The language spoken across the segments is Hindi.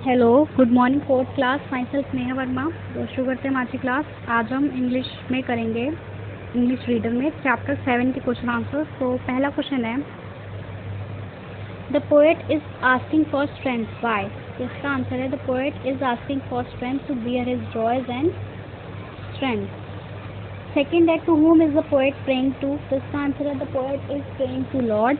Hello, good morning fourth class. My self Sneha Verma. तो शुरू करते हैं आज की क्लास। आज हम इंग्लिश में करेंगे, इंग्लिश रीडर में चैप्टर 7 के क्वेश्चन आंसर। तो पहला क्वेश्चन है, the poet is asking for strength by. इसका आंसर है the poet is asking for strength to bear his joys and strength. Second है, to whom is the poet praying to? तो इसका आंसर है the poet is praying to lord.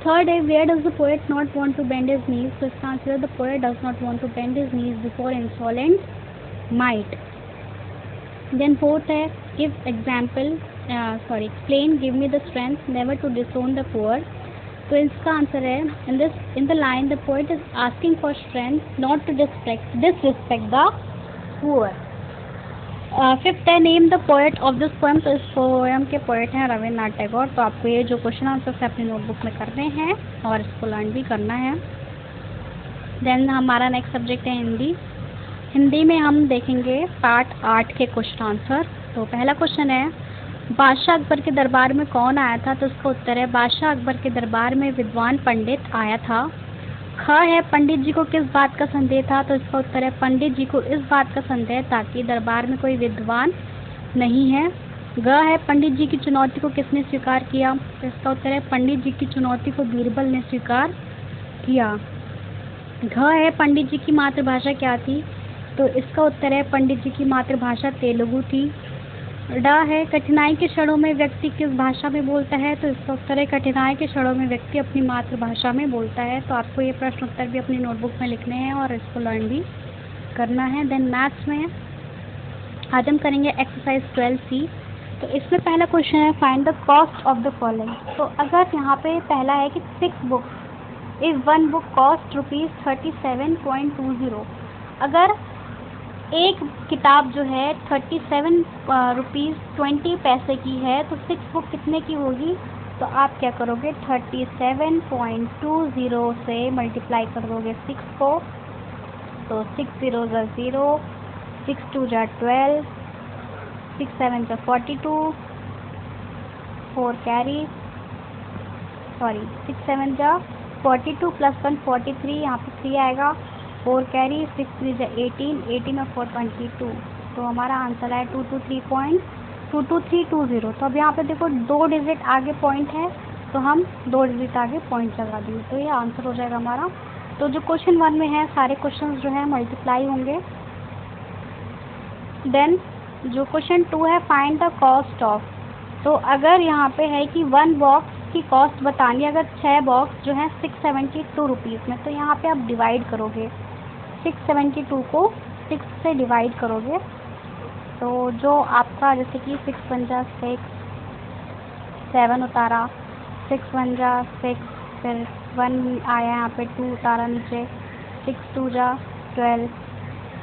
Third है, where does the poet not want to bend his knees? तो इसका आंसर है the poet does not want to bend his knees before insolent might. Then fourth है, give example explain give me the strength never to disown the poor. तो इसका आंसर है in the line the poet is asking for strength not to disrespect the poor. Fifth है, name the poet of this poem. तो इस पोएम के पोएट हैं रविन्द्रनाथ टैगोर। तो आपको ये जो क्वेश्चन आंसर है अपनी नोटबुक में करने हैं और इसको लर्न भी करना है। देन हमारा नेक्स्ट सब्जेक्ट है हिंदी। हिंदी में हम देखेंगे पार्ट 8 के क्वेश्चन आंसर। तो पहला क्वेश्चन है, बादशाह अकबर के दरबार में कौन आया था? तो इसका उत्तर है, बादशाह अकबर के दरबार में विद्वान पंडित आया था। ख है, पंडित जी को किस बात का संदेह था? तो इसका उत्तर है, पंडित जी को इस बात का संदेह था कि दरबार में कोई विद्वान नहीं है। ग है, पंडित जी की चुनौती को किसने स्वीकार किया? तो इसका उत्तर है, पंडित जी की चुनौती को बीरबल ने स्वीकार किया। घ है, पंडित जी की मातृभाषा क्या थी? तो इसका उत्तर है, पंडित जी की मातृभाषा तेलुगु थी। ड है, कठिनाई के क्षणों में व्यक्ति किस भाषा में बोलता है? तो इसका उत्तर है, कठिनाई के क्षणों में व्यक्ति अपनी मातृभाषा में बोलता है। तो आपको ये प्रश्न उत्तर भी अपनी नोटबुक में लिखने हैं और इसको लर्न भी करना है। देन मैथ्स में आज हम करेंगे एक्सरसाइज 12C। तो इसमें पहला क्वेश्चन है, find the cost of the following. तो अगर यहाँ पे पहला है कि 6 बुक्स इफ 1 बुक कॉस्ट ₹37.20। अगर एक किताब जो है 37 रुपीज़ 20 पैसे की है तो 6 बुक कितने की होगी? तो आप क्या करोगे, 37.20 से मल्टीप्लाई कर दोगे 6 को। तो 6 0 ज़ा 0, 6 2 ज़ा 12, 6 7 ज़ा 42, 4 कैरी 6 7 ज़ा 42 + 1 43, यहाँ पे 3 आएगा, 4 कैरी, 6 3 ज़ा 18, 18 और 4 22। तो हमारा आंसर है 223.22320। तो अब यहाँ पे देखो 2 डिजिट आगे पॉइंट है तो हम 2 डिजिट आगे पॉइंट लगा देंगे तो ये आंसर हो जाएगा हमारा। तो जो क्वेश्चन 1 में है सारे क्वेश्चन जो है मल्टीप्लाई होंगे। देन जो क्वेश्चन 2 है, फाइंड द कॉस्ट ऑफ। तो अगर यहाँ पे है कि 1 बॉक्स की कॉस्ट बतानी है, अगर 6 बॉक्स जो है 672 रुपीज़ में, तो यहाँ पे आप डिवाइड करोगे 672 को 6 से डिवाइड करोगे। तो जो आपका जैसे कि 6 1 ज़ा 6, 7 उतारा, 6 1 ज़ा 6, फिर 1 आया यहाँ पे 2 उतारा नीचे, 6 2 ज़ा 12,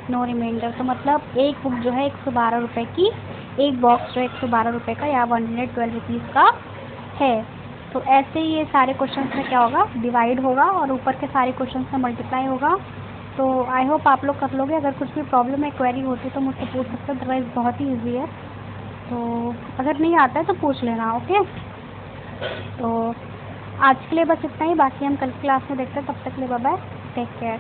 नो रिमाइंडर। तो मतलब एक बुक जो है 112 रुपये की, एक बॉक्स जो है 112 रुपये का या 112 रुपीज़ का है। तो ऐसे ही ये सारे क्वेश्चंस में क्या होगा, डिवाइड होगा और ऊपर के सारे क्वेश्चंस में मल्टीप्लाई होगा। तो आई होप आप लोग कर लोगे। अगर कुछ भी प्रॉब्लम है, क्वेरी होती तो मुझसे पूछ सकते हो, अदरवाइज़ बहुत ही ईजी है। तो अगर नहीं आता है तो पूछ लेना, ओके। तो आज के लिए बस इतना ही, बाकी हम कल क्लास में देखते हैं। तब तक के लिए बाय बाय, टेक केयर।